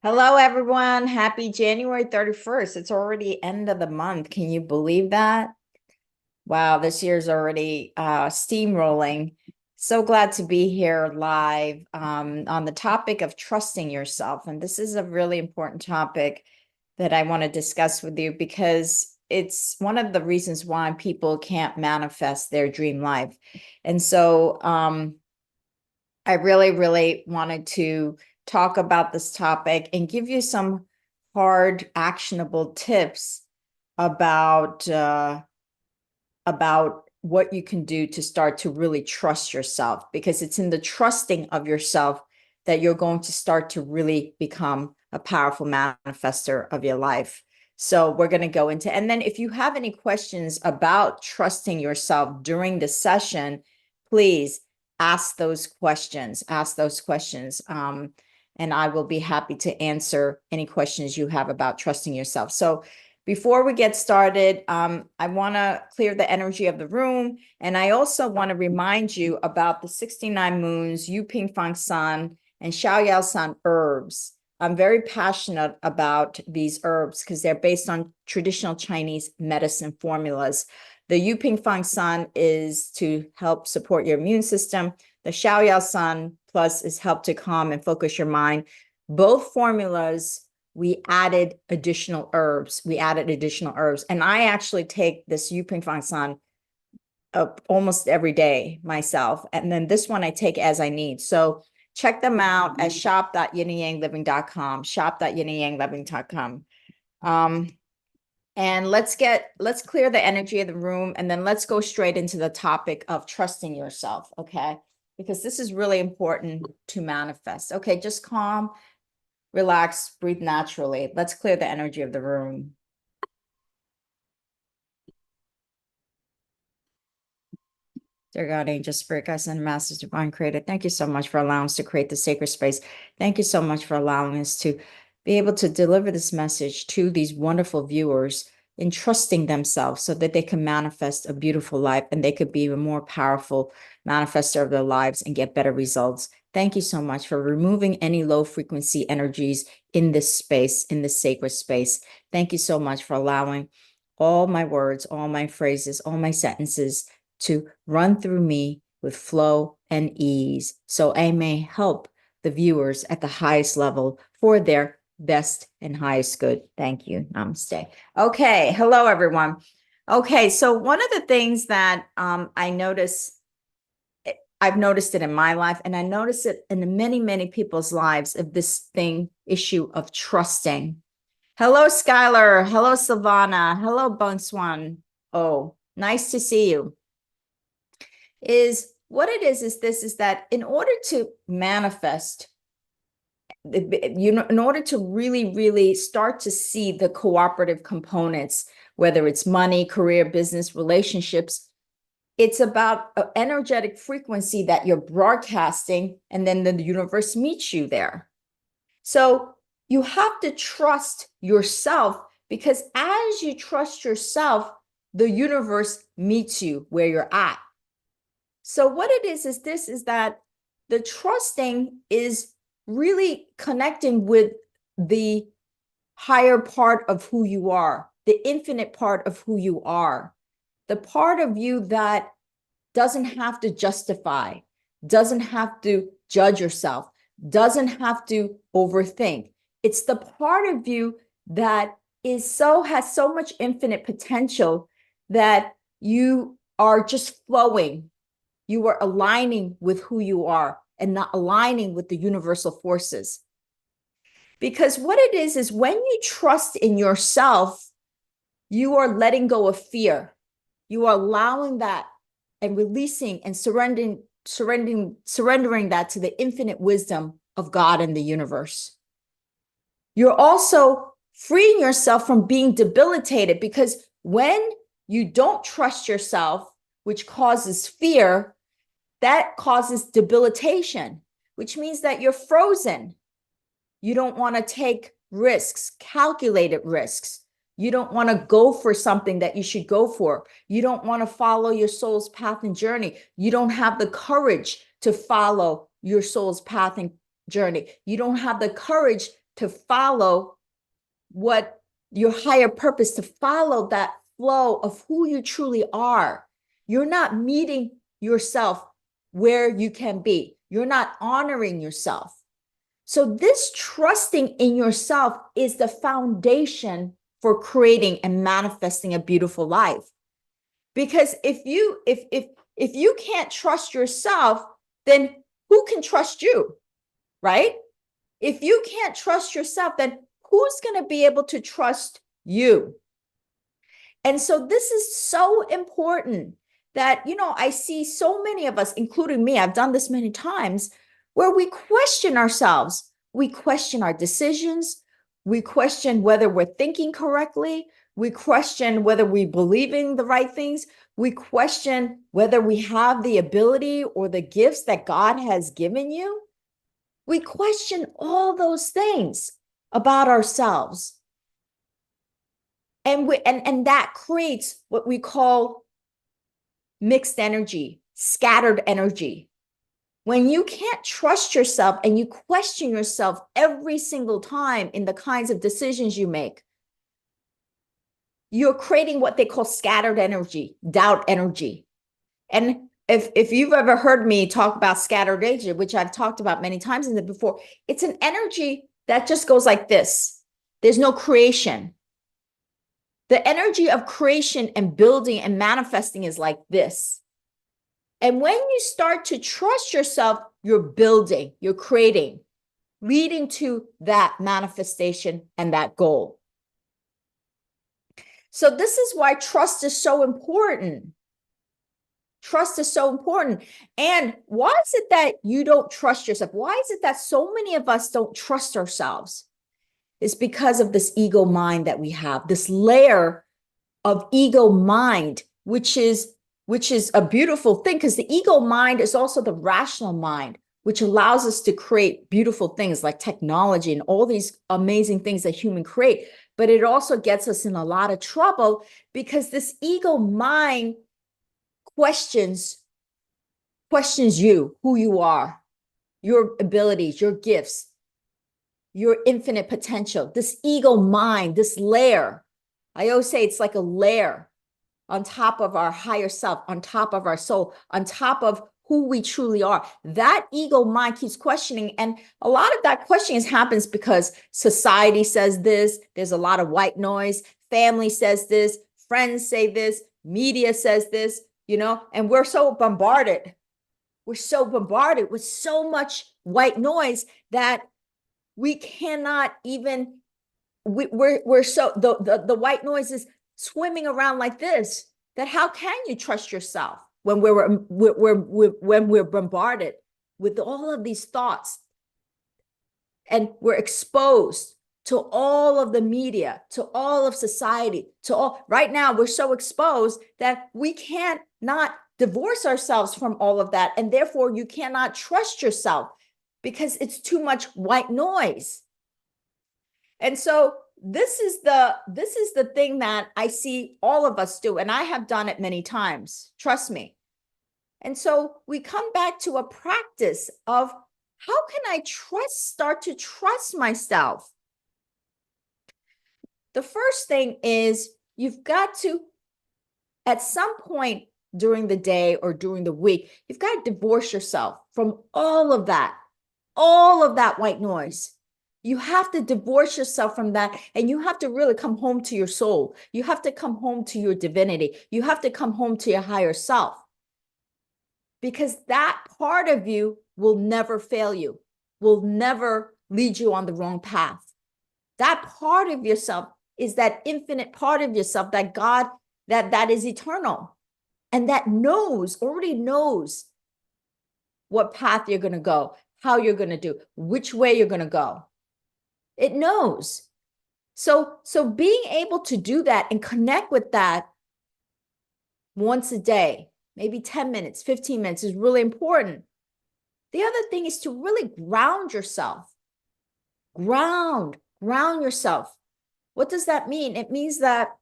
Hello, everyone. Happy January 31st. It's already end of the month. Can you believe that? Wow, this year's already steamrolling. So glad to be here live on the topic of trusting yourself. And this is a really important topic that I want to discuss with you because it's one of the reasons why people can't manifest their dream life. And so I really wanted to talk about this topic and give you some hard, actionable tips about about what you can do to start to really trust yourself, because it's in the trusting of yourself that you're going to start to really become a powerful manifester of your life. So we're going to go into, and then if you have any questions about trusting yourself during the session, please ask those questions, and I will be happy to answer any questions you have about trusting yourself. So before we get started, I want to clear the energy of the room. And I also want to remind you about the 69 moons, Yu Ping Fang San, and Xiao Yao San herbs. I'm very passionate about these herbs because they're based on traditional Chinese medicine formulas. The Yu Ping Fang San is to help support your immune system. The Xiao Yao San Plus is help to calm and focus your mind. Both formulas, we added additional herbs. And I actually take this Yu Ping Fang San almost every day myself. And then this one I take as I need. So check them out at shop.yinandyangliving.com, shop.yinandyangliving.com. And let's clear the energy of the room, and then let's go straight into the topic of trusting yourself, okay? Because this is really important to manifest. Okay, just calm, relax, breathe naturally. Let's clear the energy of the room. Dear God, angel, spirit, guides, and masters, divine creator, thank you so much for allowing us to create the sacred space. Thank you so much for allowing us to be able to deliver this message to these wonderful viewers, entrusting themselves so that they can manifest a beautiful life and they could be a more powerful manifester of their lives and get better results. Thank you so much for removing any low frequency energies in this space, in this sacred space. Thank you so much for allowing all my words, all my phrases, all my sentences to run through me with flow and ease, so I may help the viewers at the highest level for their best and highest good. Thank you. Namaste. Okay. Hello, everyone. Okay. So one of the things that I've noticed it in my life, and I notice it in many people's lives, of this issue of trusting. Hello, Skylar. Hello, Savannah. Hello, Bunswan. Oh, nice to see you. Is what it is that in order to manifest, in order to really start to see the cooperative components, whether it's money, career, business, relationships, it's about an energetic frequency that you're broadcasting, and then the universe meets you there. So you have to trust yourself, because as you trust yourself, the universe meets you where you're at. So what it is that the trusting is really connecting with the higher part of who you are, the infinite part of who you are, the part of you that doesn't have to justify, doesn't have to judge yourself, doesn't have to overthink. It's the part of you that has so much infinite potential that you are just flowing. You are aligning with who you are and not aligning with the universal forces. Because what it is when you trust in yourself, you are letting go of fear. You are allowing that and releasing and surrendering that to the infinite wisdom of God and the universe. You're also freeing yourself from being debilitated, because when you don't trust yourself, which causes fear, that causes debilitation, which means that you're frozen. You don't want to take risks, calculated risks. You don't want to go for something that you should go for. You don't want to follow your soul's path and journey. You don't have the courage to follow your soul's path and journey. You don't have the courage to follow what your higher purpose, to follow that flow of who you truly are. You're not meeting yourself where you can be. You're not honoring yourself. So this trusting in yourself is the foundation for creating and manifesting a beautiful life. Because if you can't trust yourself, then who can trust you, right? If you can't trust yourself, then who's going to be able to trust you? And so this is so important that, I see so many of us, including me, I've done this many times, where we question ourselves. We question our decisions. We question whether we're thinking correctly. We question whether we're believing the right things. We question whether we have the ability or the gifts that God has given you. We question all those things about ourselves. And that creates what we call mixed energy, scattered energy. When you can't trust yourself and you question yourself every single time in the kinds of decisions you make, you're creating what they call scattered energy, doubt energy. And if you've ever heard me talk about scattered energy, which I've talked about many times in it before, it's an energy that just goes like this. There's no creation. The energy of creation and building and manifesting is like this. And when you start to trust yourself, you're building, you're creating, leading to that manifestation and that goal. So this is why trust is so important. Trust is so important. And why is it that you don't trust yourself? Why is it that so many of us don't trust ourselves? It's because of this ego mind that we have, this layer of ego mind, which is a beautiful thing, because the ego mind is also the rational mind, which allows us to create beautiful things like technology and all these amazing things that humans create. But it also gets us in a lot of trouble because this ego mind questions you, who you are, your abilities, your gifts, your infinite potential. This ego mind, this layer, I always say it's like a layer on top of our higher self, on top of our soul, on top of who we truly are. That ego mind keeps questioning. And a lot of that questioning happens because society says this, there's a lot of white noise, family says this, friends say this, media says this, and we're so bombarded. We're so bombarded with so much white noise that we cannot even, we're so, the white noise is swimming around like this, that how can you trust yourself when we're bombarded with all of these thoughts, and we're exposed to all of the media, to all of society, right now we're so exposed that we can't not divorce ourselves from all of that. And therefore you cannot trust yourself because it's too much white noise. And so this is the thing that I see all of us do, and I have done it many times, trust me. And so we come back to a practice of how can I start to trust myself? The first thing is you've got to, at some point during the day or during the week, you've got to divorce yourself from all of that white noise. You have to divorce yourself from that, and you have to really come home to your soul. You have to come home to your divinity. You have to come home to your higher self, because that part of you will never fail you, will never lead you on the wrong path. That part of yourself is that infinite part of yourself that God, that is eternal, and that already knows what path you're going to go, how you're going to do, which way you're going to go. It knows. So being able to do that and connect with that once a day, maybe 10 minutes, 15 minutes is really important. The other thing is to really ground yourself. Ground yourself. What does that mean? It means that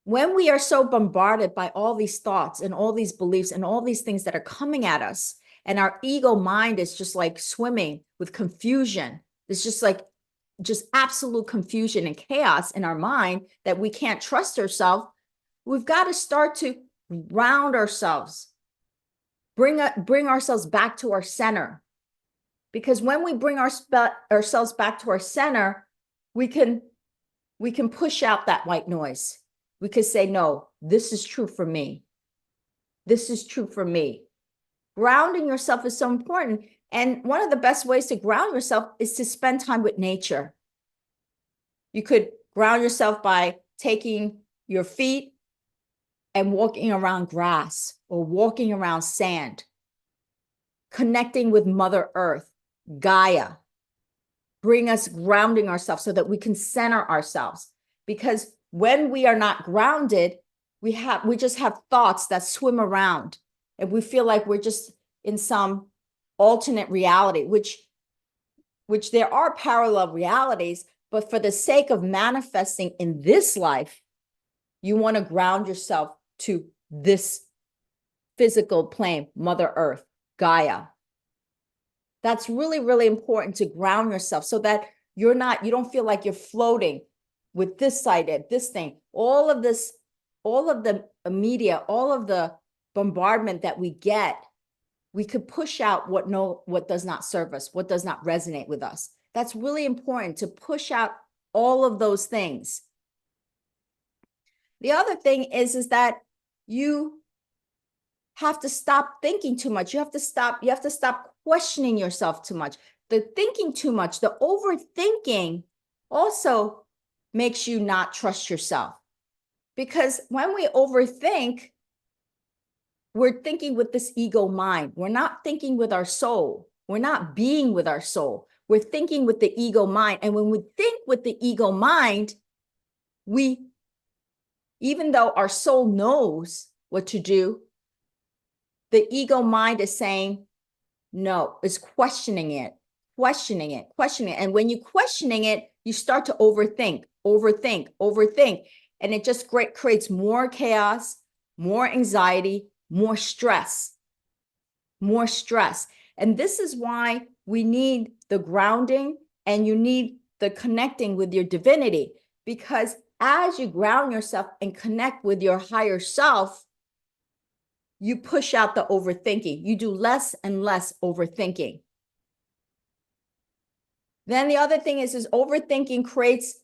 when we are so bombarded by all these thoughts and all these beliefs and all these things that are coming at us, and our ego mind is just like swimming with confusion, it's just like just absolute confusion and chaos in our mind that we can't trust ourselves, we've got to start to ground ourselves, bring ourselves back to our center. Because when we bring ourselves back to our center, we can push out that white noise. We could say, no, this is true for me. This is true for me. Grounding yourself is so important. And one of the best ways to ground yourself is to spend time with nature. You could ground yourself by taking your feet and walking around grass or walking around sand, connecting with Mother Earth, Gaia. Bring us grounding ourselves so that we can center ourselves. Because when we are not grounded, we just have thoughts that swim around, and we feel like we're just in some alternate reality, which there are parallel realities, but for the sake of manifesting in this life, you want to ground yourself to this physical plane, Mother Earth, Gaia. That's really, really important to ground yourself so that you don't feel like you're floating with this side, this thing, all of the media, all of the bombardment that we get. We could push out what does not serve us, what does not resonate with us. That's really important, to push out all of those things. The other thing is that you have to stop thinking too much. You have to stop questioning yourself too much. The thinking too much, the overthinking also makes you not trust yourself. Because when we overthink, we're thinking with this ego mind. We're not thinking with our soul. We're not being with our soul. We're thinking with the ego mind. And when we think with the ego mind, even though our soul knows what to do, the ego mind is saying, no, it's questioning it. And when you're questioning it, you start to overthink. And it just creates more chaos, more anxiety, more stress. And this is why we need the grounding, and you need the connecting with your divinity. Because as you ground yourself and connect with your higher self, you push out the overthinking. You do less and less overthinking. Then the other thing is overthinking creates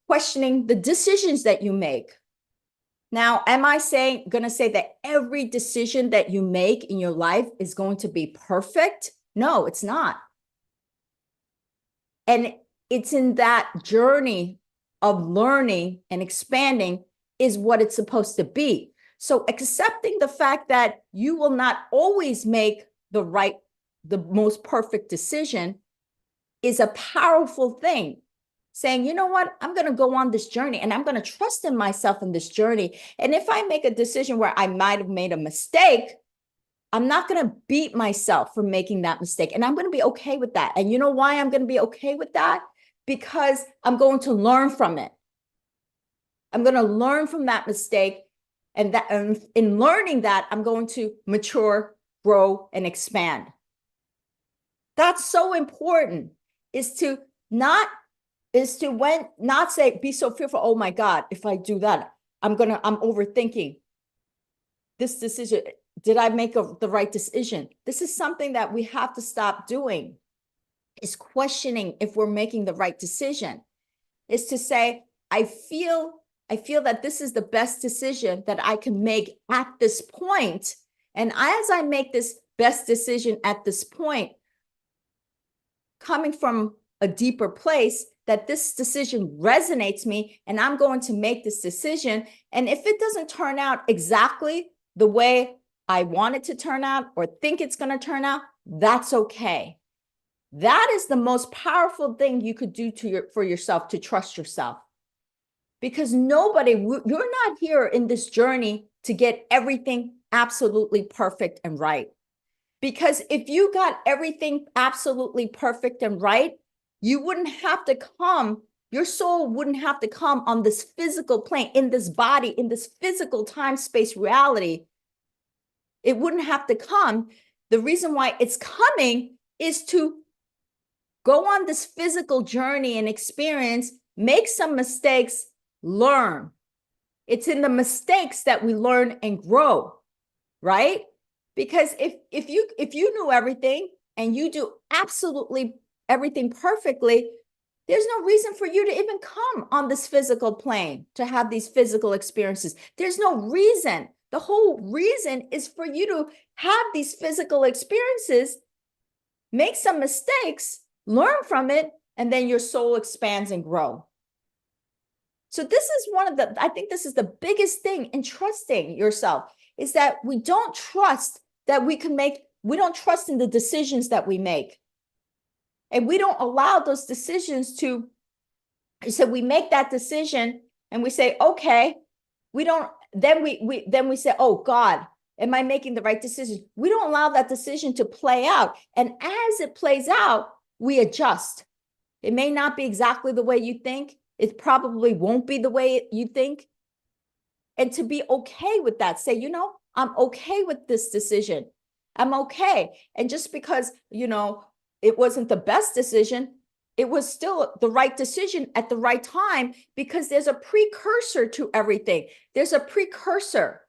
questioning the decisions that you make. Now, am I going to say that every decision that you make in your life is going to be perfect? No, it's not. And it's in that journey of learning and expanding is what it's supposed to be. So accepting the fact that you will not always make the most perfect decision is a powerful thing. Saying, you know what, I'm going to go on this journey and I'm going to trust in myself in this journey. And if I make a decision where I might have made a mistake, I'm not going to beat myself for making that mistake. And I'm going to be okay with that. And you know why I'm going to be okay with that? Because I'm going to learn from it. I'm going to learn from that mistake. And in learning that, I'm going to mature, grow, and expand. That's so important, is to not say, be so fearful. Oh my God, if I do that, I'm overthinking this decision. Did I make the right decision? This is something that we have to stop doing, is questioning if we're making the right decision. Is to say, I feel that this is the best decision that I can make at this point. And as I make this best decision at this point, coming from a deeper place, that this decision resonates me, and I'm going to make this decision. And if it doesn't turn out exactly the way I want it to turn out or think it's going to turn out, that's okay. That is the most powerful thing you could do for yourself, to trust yourself. Because you're not here in this journey to get everything absolutely perfect and right. Because if you got everything absolutely perfect and right, you wouldn't have to come, your soul wouldn't have to come on this physical plane, in this body, in this physical time-space reality. It wouldn't have to come. The reason why it's coming is to go on this physical journey and experience, make some mistakes, learn. It's in the mistakes that we learn and grow, right? Because if you knew everything and you do absolutely everything perfectly, there's no reason for you to even come on this physical plane to have these physical experiences. There's no reason. The whole reason is for you to have these physical experiences, make some mistakes, learn from it, and then your soul expands and grow. So this is I think this is the biggest thing in trusting yourself, is that we don't trust that we don't trust in the decisions that we make. And we don't allow those decisions to, so we make that decision and we say, okay, then we say, oh God, am I making the right decision? We don't allow that decision to play out. And as it plays out, we adjust. It may not be exactly the way you think. It probably won't be the way you think. And to be okay with that, say, I'm okay with this decision. I'm okay. And just because, it wasn't the best decision, it was still the right decision at the right time, because there's a precursor to everything. There's a precursor.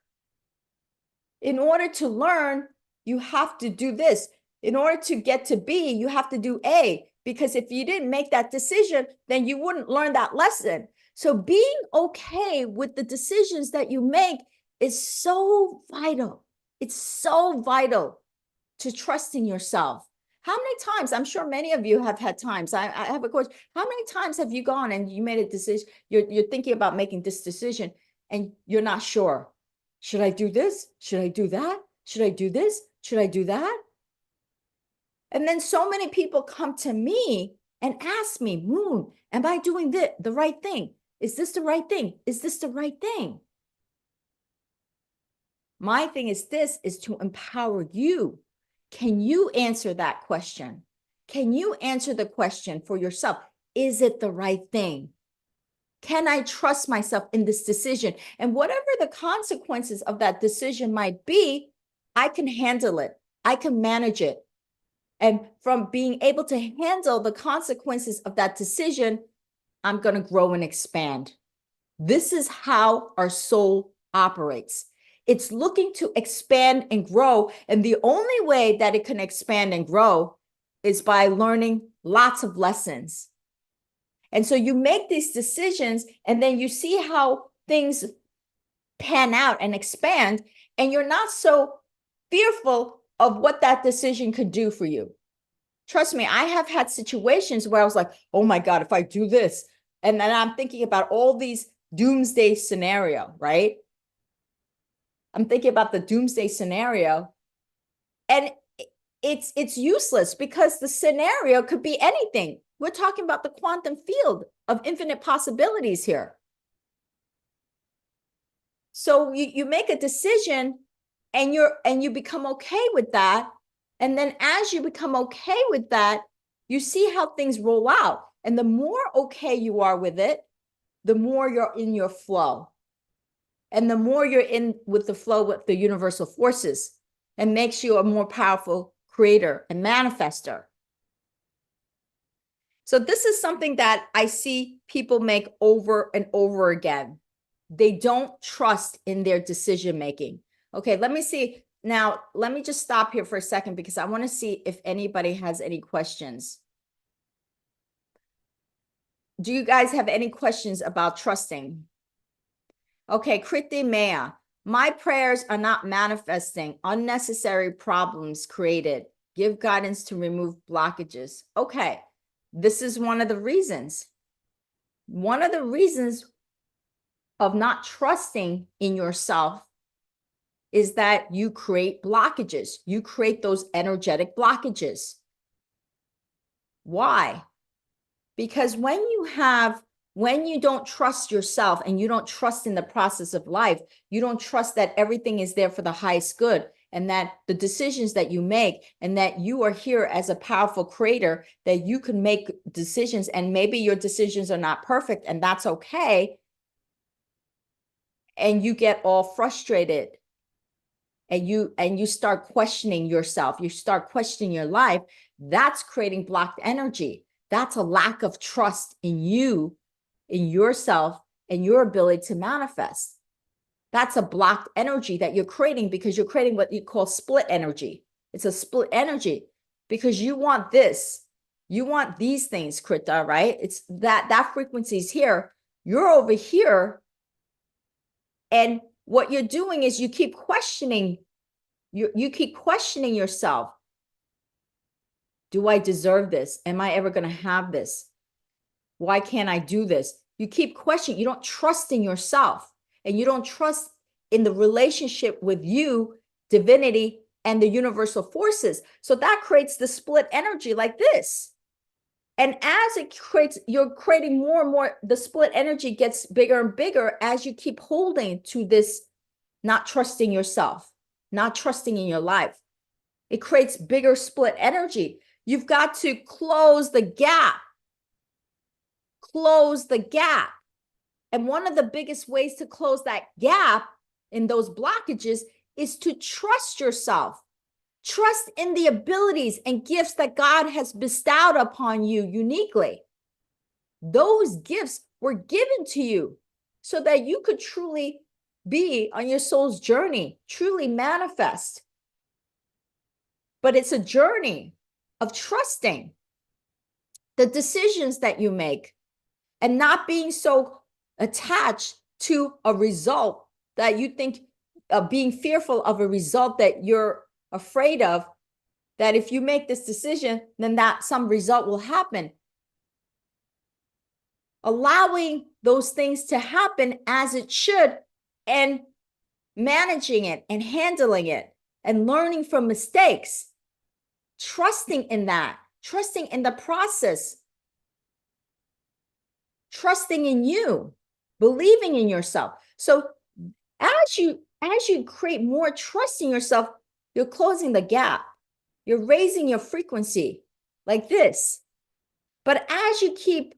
In order to learn, you have to do this. In order to get to B, you have to do A, because if you didn't make that decision, then you wouldn't learn that lesson. So being okay with the decisions that you make is so vital. It's so vital to trusting yourself. How many times, I'm sure many of you have had times, I have a question, how many times have you gone and you made a decision, you're thinking about making this decision and you're not sure. Should I do this? Should I do that? Should I do this? Should I do that? And then so many people come to me and ask me, Moon, am I doing the right thing? Is this the right thing? Is this the right thing? My thing is to empower you. Can you answer that question? Can you answer the question for yourself? Is it the right thing? Can I trust myself in this decision? And whatever the consequences of that decision might be, I can handle it. I can manage it. And from being able to handle the consequences of that decision, I'm going to grow and expand. This is how our soul operates. It's looking to expand and grow. And the only way that it can expand and grow is by learning lots of lessons. And so you make these decisions and then you see how things pan out and expand, and you're not so fearful of what that decision could do for you. Trust me, I have had situations where I was like, oh my God, if I do this, and then I'm thinking about all these doomsday scenario, right? I'm thinking about the doomsday scenario, and it's useless because the scenario could be anything. We're talking about the quantum field of infinite possibilities here. So you make a decision and you become okay with that. And then as you become okay with that, you see how things roll out. And the more okay you are with it, the more you're in your flow. And the more you're in with the flow with the universal forces, and makes you a more powerful creator and manifester. So this is something that I see people make over and over again. They don't trust in their decision making. Okay, let me see. Now, let me just stop here for a second because I want to see if anybody has any questions. Do you guys have any questions about trusting? Okay, Kriti Maya, my prayers are not manifesting. Unnecessary problems created. Give guidance to remove blockages. Okay, this is one of the reasons. One of the reasons of not trusting in yourself is that you create blockages. You create those energetic blockages. Why? Because when you don't trust yourself and you don't trust in the process of life, you don't trust that everything is there for the highest good, and that the decisions that you make, and that you are here as a powerful creator, that you can make decisions, and maybe your decisions are not perfect, and that's okay. And you get all frustrated and you start questioning yourself, you start questioning your life. That's creating blocked energy. That's a lack of trust in you, in yourself, and your ability to manifest. That's a blocked energy that you're creating because you're creating what you call split energy. It's a split energy because you want this. You want these things, Krita, right? It's that frequency is here. You're over here. And what you're doing is you keep questioning. You keep questioning yourself. Do I deserve this? Am I ever going to have this? Why can't I do this? You keep questioning. You don't trust in yourself, and you don't trust in the relationship with you, divinity, and the universal forces. So that creates the split energy like this. And as it creates, you're creating more and more, the split energy gets bigger and bigger as you keep holding to this, not trusting yourself, not trusting in your life. It creates bigger split energy. You've got to close the gap. Close the gap. And one of the biggest ways to close that gap in those blockages is to trust yourself. Trust in the abilities and gifts that God has bestowed upon you uniquely. Those gifts were given to you so that you could truly be on your soul's journey, truly manifest. But it's a journey of trusting the decisions that you make and not being so attached to a result that you think, being fearful of a result that you're afraid of, that if you make this decision, then that some result will happen. Allowing those things to happen as it should and managing it and handling it and learning from mistakes, trusting in that, trusting in the process, trusting in you, believing in yourself. So as you create more trust in yourself, you're closing the gap. You're raising your frequency like this. But as you keep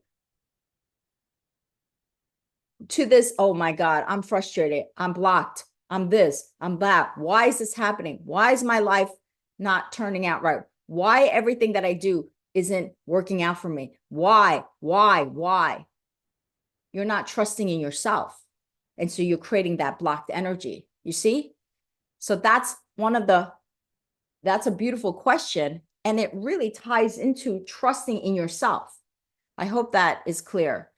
to this, oh my God, I'm frustrated, I'm blocked, I'm this, I'm that. Why is this happening? Why is my life not turning out right? Why everything that I do isn't working out for me? Why? You're not trusting in yourself. And so you're creating that blocked energy. You see? So that's a beautiful question. And it really ties into trusting in yourself. I hope that is clear.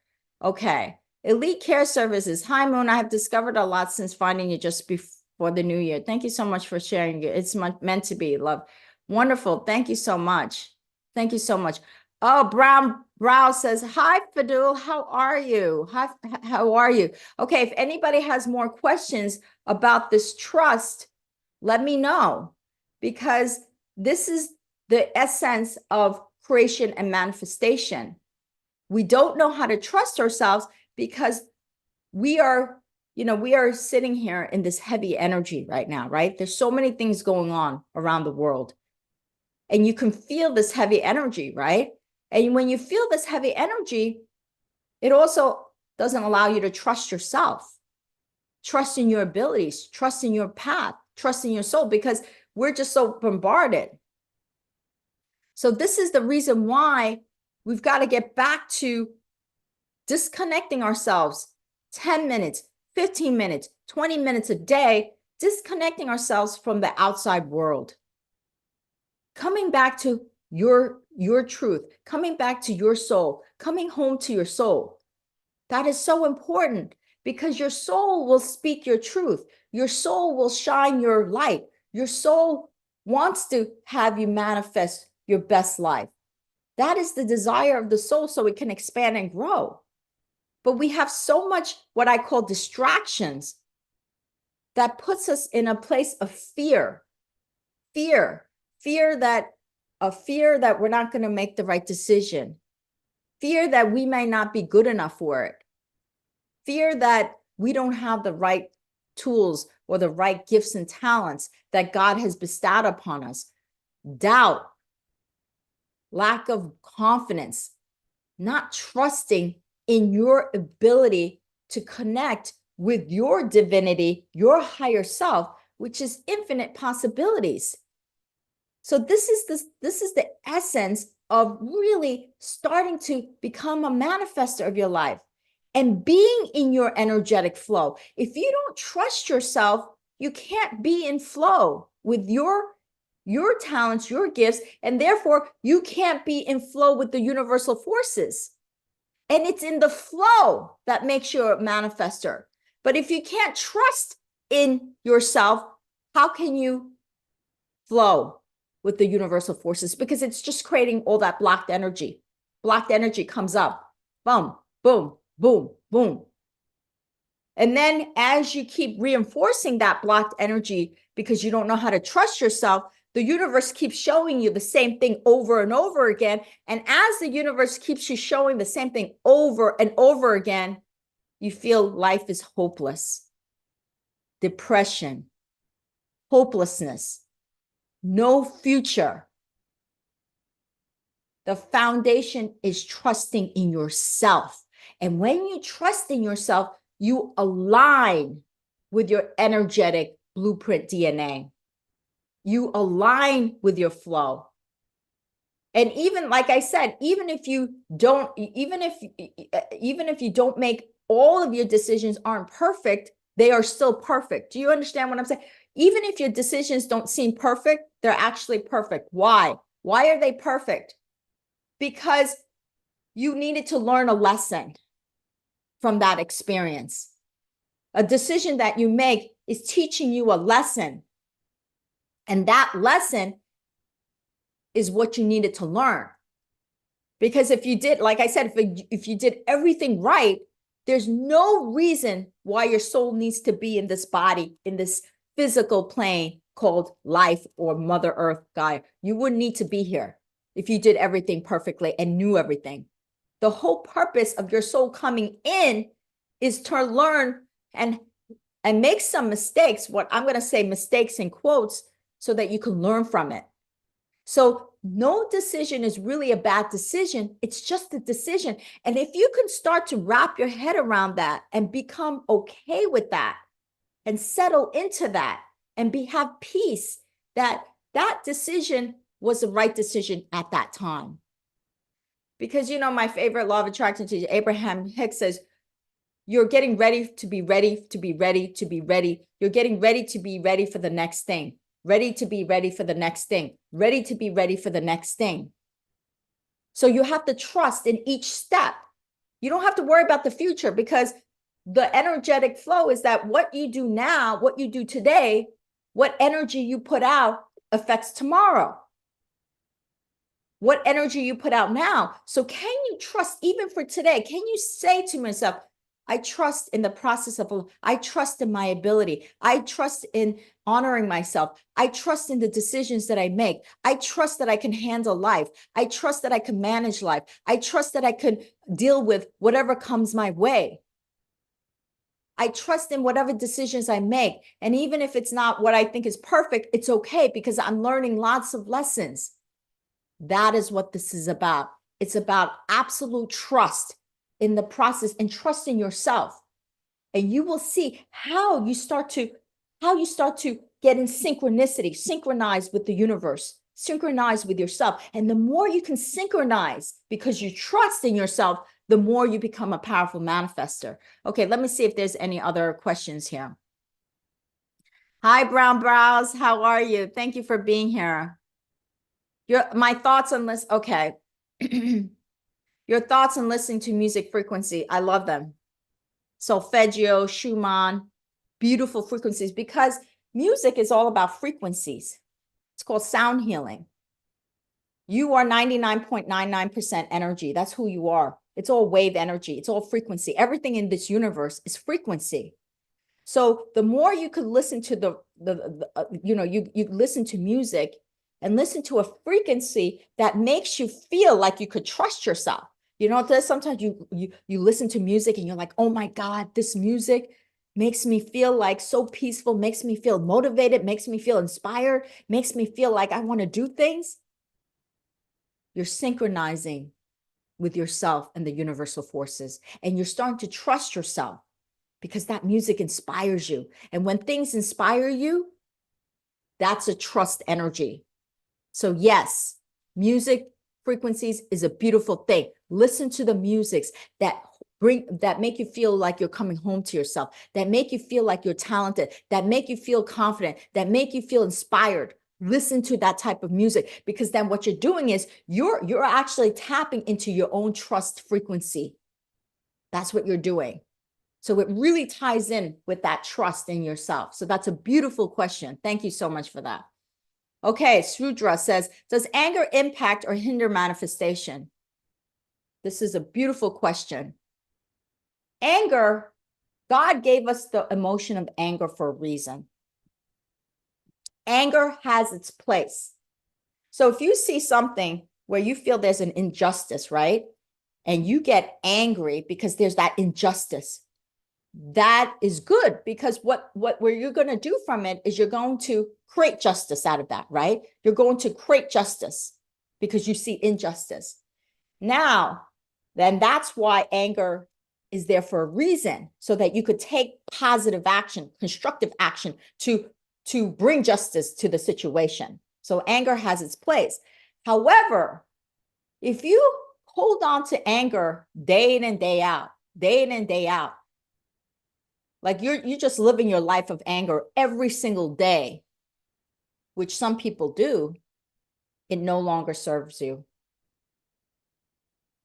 Okay. Elite Care Services. Hi, Moon. I have discovered a lot since finding you just before the new year. Thank you so much for sharing it. It's meant to be, love. Wonderful. Thank you so much. Thank you so much. Oh, Brown Brow says, hi, Fadul. How are you? How are you? Okay. If anybody has more questions about this trust, let me know, because this is the essence of creation and manifestation. We don't know how to trust ourselves because we are sitting here in this heavy energy right now, right? There's so many things going on around the world, and you can feel this heavy energy, right? And when you feel this heavy energy, it also doesn't allow you to trust yourself, trust in your abilities, trust in your path, trust in your soul, because we're just so bombarded. So this is the reason why we've got to get back to disconnecting ourselves 10 minutes, 15 minutes, 20 minutes a day, disconnecting ourselves from the outside world. Coming back to your truth, coming back to your soul, coming home to your soul. That is so important, because your soul will speak your truth. Your soul will shine your light. Your soul wants to have you manifest your best life. That is the desire of the soul, so it can expand and grow. But we have so much what I call distractions that puts us in a place of fear that we're not going to make the right decision, fear that we may not be good enough for it, fear that we don't have the right tools or the right gifts and talents that God has bestowed upon us, doubt, lack of confidence, not trusting in your ability to connect with your divinity, your higher self, which is infinite possibilities. So this is the essence of really starting to become a manifester of your life and being in your energetic flow. If you don't trust yourself, you can't be in flow with your talents, your gifts, and therefore you can't be in flow with the universal forces. And it's in the flow that makes you a manifester. But if you can't trust in yourself, how can you flow with the universal forces? Because it's just creating all that blocked energy. Blocked energy comes up. Boom, boom, boom, boom. And then as you keep reinforcing that blocked energy because you don't know how to trust yourself, the universe keeps showing you the same thing over and over again. And as the universe keeps you showing the same thing over and over again, you feel life is hopeless, depression, hopelessness, no future. The foundation is trusting in yourself. And when you trust in yourself, you align with your energetic blueprint DNA. You align with your flow. And even like I said, even if you don't make all of your decisions aren't perfect, they are still perfect. Do you understand what I'm saying? Even if your decisions don't seem perfect, they're actually perfect. Why? Why are they perfect? Because you needed to learn a lesson from that experience. A decision that you make is teaching you a lesson. And that lesson is what you needed to learn. Because if you did, like I said, if you did everything right, there's no reason why your soul needs to be in this body, in this physical plane called life or Mother Earth, Gaia. You wouldn't need to be here if you did everything perfectly and knew everything. The whole purpose of your soul coming in is to learn and make some mistakes, what I'm going to say mistakes in quotes, so that you can learn from it. So no decision is really a bad decision. It's just a decision. And if you can start to wrap your head around that and become okay with that and settle into that and have peace that that decision was the right decision at that time. Because, you know, my favorite law of attraction teacher, Abraham Hicks, says, you're getting ready to be ready, to be ready, to be ready. You're getting ready to be ready for the next thing. Ready to be ready for the next thing. Ready to be ready for the next thing. So you have to trust in each step. You don't have to worry about the future, because the energetic flow is that what you do now, what you do today, what energy you put out affects tomorrow. What energy you put out now. So can you trust even for today? Can you say to myself, I trust in the process of, I trust in my ability. I trust in honoring myself. I trust in the decisions that I make. I trust that I can handle life. I trust that I can manage life. I trust that I can deal with whatever comes my way. I trust in whatever decisions I make. And even if it's not what I think is perfect, it's okay, because I'm learning lots of lessons. That is what this is about. It's about absolute trust in the process and trust in yourself. And you will see how you start to get in synchronicity, synchronize with the universe, synchronize with yourself. And the more you can synchronize because you trust in yourself, the more you become a powerful manifester. Okay, let me see if there's any other questions here. Hi, Brown Brows. How are you? Thank you for being here. My thoughts on this. Okay. Your thoughts on listening to music frequency. I love them. Solfeggio, Schumann, beautiful frequencies, because music is all about frequencies. It's called sound healing. You are 99.99% energy. That's who you are. It's all wave energy. It's all frequency. Everything in this universe is frequency. So the more you could listen to you listen to music and listen to a frequency that makes you feel like you could trust yourself. You know, sometimes you listen to music and you're like, oh my God, this music makes me feel like so peaceful, makes me feel motivated, makes me feel inspired, makes me feel like I want to do things. You're synchronizing with yourself and the universal forces, and you're starting to trust yourself because that music inspires you. And when things inspire you, that's a trust energy. So yes, music frequencies is a beautiful thing. Listen to the musics that make you feel like you're coming home to yourself, that make you feel like you're talented, that make you feel confident, that make you feel inspired. Listen to that type of music, because then what you're doing is you're actually tapping into your own trust frequency. That's what you're doing. So it really ties in with that trust in yourself. So that's a beautiful question. Thank you so much for that. Okay, Srudra says, does anger impact or hinder manifestation? This is a beautiful question. Anger, God gave us the emotion of anger for a reason. Anger has its place. So if you see something where you feel there's an injustice, right? And you get angry because there's that injustice, that is good, because what you're going to do from it is you're going to create justice out of that, right? You're going to create justice because you see injustice. Now, then that's why anger is there for a reason, so that you could take positive action, constructive action to bring justice to the situation. So anger has its place. However, if you hold on to anger day in and day out, like you're just living your life of anger every single day, which some people do, it no longer serves you.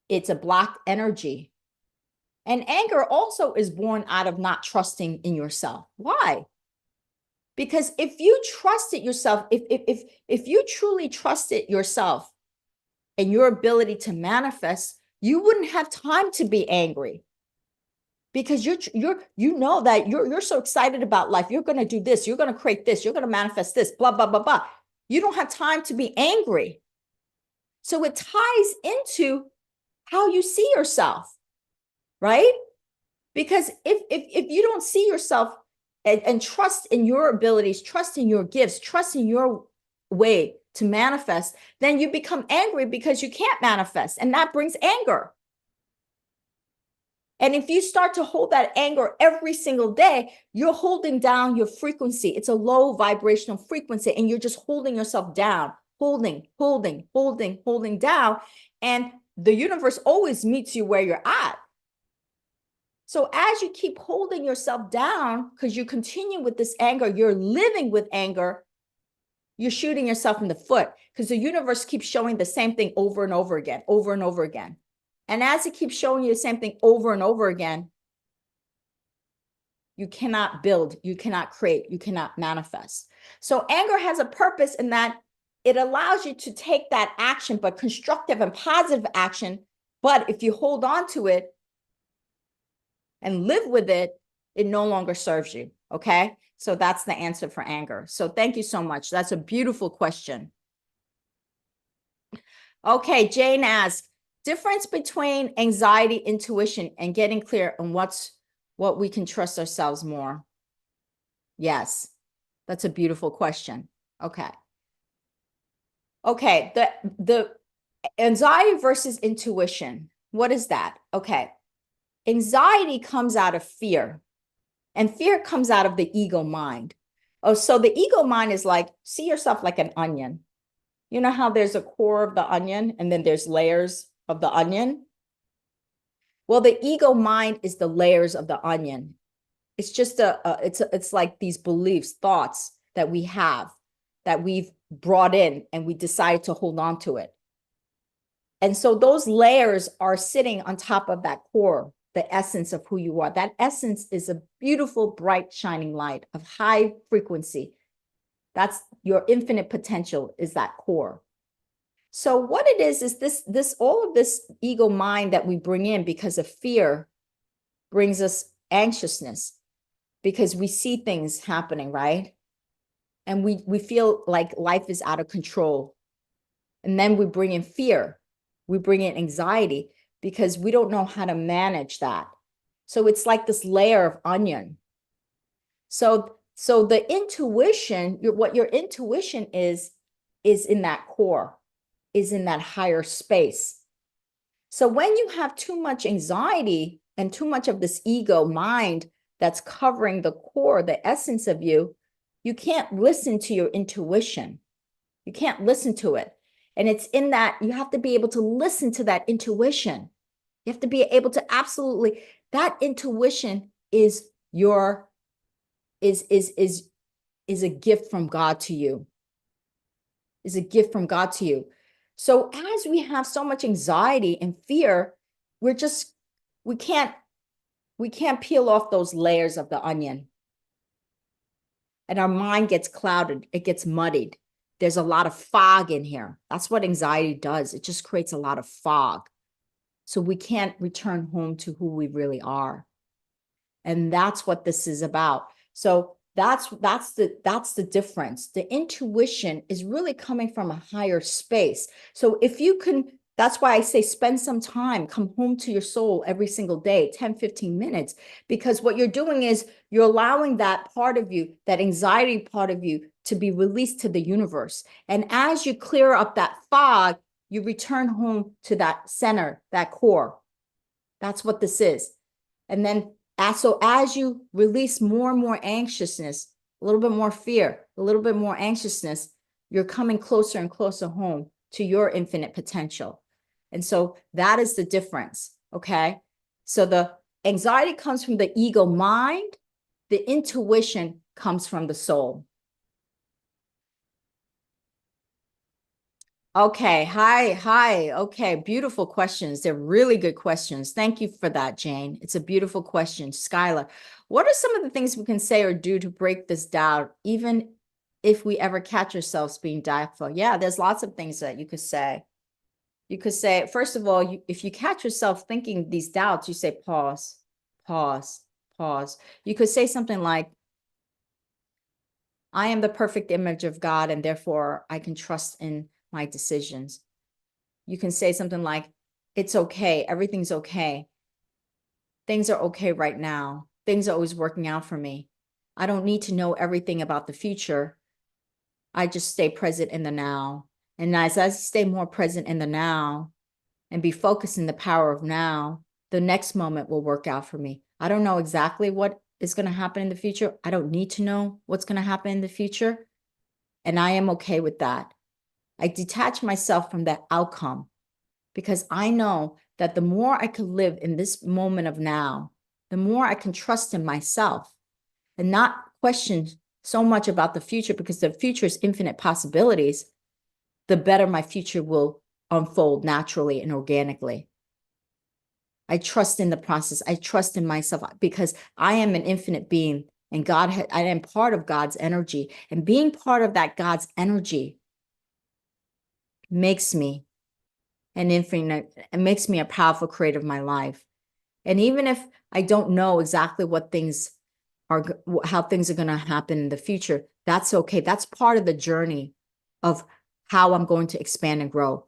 It's a blocked energy. And anger also is born out of not trusting in yourself. Why? Because if you trusted yourself, if you truly trusted yourself and your ability to manifest, you wouldn't have time to be angry. Because you know that you're so excited about life. You're going to do this. You're going to create this. You're going to manifest this, blah, blah, blah, blah. You don't have time to be angry. So it ties into how you see yourself, right? Because if you don't see yourself and trust in your abilities, trust in your gifts, trust in your way to manifest, then you become angry because you can't manifest. And that brings anger. And if you start to hold that anger every single day, you're holding down your frequency. It's a low vibrational frequency, and you're just holding yourself down, holding down. And the universe always meets you where you're at. So as you keep holding yourself down, because you continue with this anger, you're living with anger, you're shooting yourself in the foot, because the universe keeps showing the same thing over and over again, over and over again. And as it keeps showing you the same thing over and over again, you cannot build, you cannot create, you cannot manifest. So anger has a purpose in that it allows you to take that action, but constructive and positive action. But if you hold on to it and live with it, it no longer serves you. Okay. So that's the answer for anger. So thank you so much. That's a beautiful question. Okay. Jane asks, difference between anxiety, intuition, and getting clear on what we can trust ourselves more. Yes. That's a beautiful question. Okay. Okay. The anxiety versus intuition. What is that? Okay. Anxiety comes out of fear, and fear comes out of the ego mind. Oh, so the ego mind is like, see yourself like an onion. You know how there's a core of the onion and then there's layers of the onion? Well, the ego mind is the layers of the onion. It's just it's like these beliefs, thoughts that we have, that we've brought in, and we decided to hold on to it. And so those layers are sitting on top of that core, the essence of who you are. That essence is a beautiful, bright, shining light of high frequency. That's your infinite potential, is that core. So what it is this all of this ego mind that we bring in because of fear brings us anxiousness, because we see things happening, right? And we feel like life is out of control. And then we bring in fear. We bring in anxiety because we don't know how to manage that. So it's like this layer of onion. So the intuition, what your intuition is in that core, is in that higher space. So when you have too much anxiety and too much of this ego mind that's covering the core, the essence of you, you can't listen to your intuition. You can't listen to it. And it's in that you have to be able to listen to that intuition. You have to be able to absolutely, that intuition is your, is a gift from God to you, is a gift from God to you. So as we have so much anxiety and fear, we're just, we can't peel off those layers of the onion. And our mind gets clouded, it gets muddied. There's a lot of fog in here. That's what anxiety does. It just creates a lot of fog. So we can't return home to who we really are. And that's what this is about. So that's the difference. The intuition is really coming from a higher space. So if you can, that's why I say spend some time, come home to your soul every single day, 10, 15 minutes, because what you're doing is you're allowing that part of you, that anxiety part of you, to be released to the universe. And as you clear up that fog, you return home to that center, that core. That's what this is. And then so as you release more and more anxiousness, a little bit more fear, a little bit more anxiousness, you're coming closer and closer home to your infinite potential. And so that is the difference, okay? So the anxiety comes from the ego mind, the intuition comes from the soul. Okay, hi. Okay, beautiful questions. They're really good questions. Thank you for that, Jane. It's a beautiful question. Skylar, what are some of the things we can say or do to break this doubt, even if we ever catch ourselves being doubtful? Yeah, there's lots of things that you could say. You could say, first of all, if you catch yourself thinking these doubts, you say, pause, pause, pause. You could say something like, I am the perfect image of God, and therefore I can trust in my decisions. You can say something like, it's okay. Everything's okay. Things are okay right now. Things are always working out for me. I don't need to know everything about the future. I just stay present in the now. And as I stay more present in the now and be focused in the power of now, the next moment will work out for me. I don't know exactly what is going to happen in the future. I don't need to know what's going to happen in the future. And I am okay with that. I detach myself from that outcome, because I know that the more I could live in this moment of now, the more I can trust in myself and not question so much about the future, because the future is infinite possibilities, the better my future will unfold naturally and organically. I trust in the process. I trust in myself, because I am an infinite being, and I am part of God's energy, and being part of that God's energy makes me an infinite, it makes me a powerful creator of my life. And even if I don't know exactly how things are going to happen in the future, that's okay. That's part of the journey of how I'm going to expand and grow.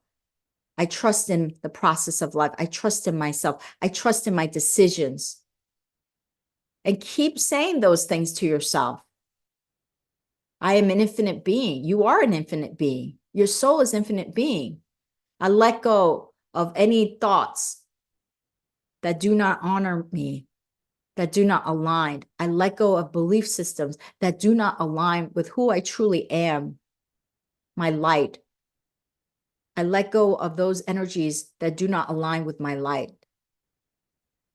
I trust in the process of life. I trust in myself. I trust in my decisions. And keep saying those things to yourself. I am an infinite being. You are an infinite being. Your soul is infinite being. I let go of any thoughts that do not honor me, that do not align. I let go of belief systems that do not align with who I truly am, my light. I let go of those energies that do not align with my light.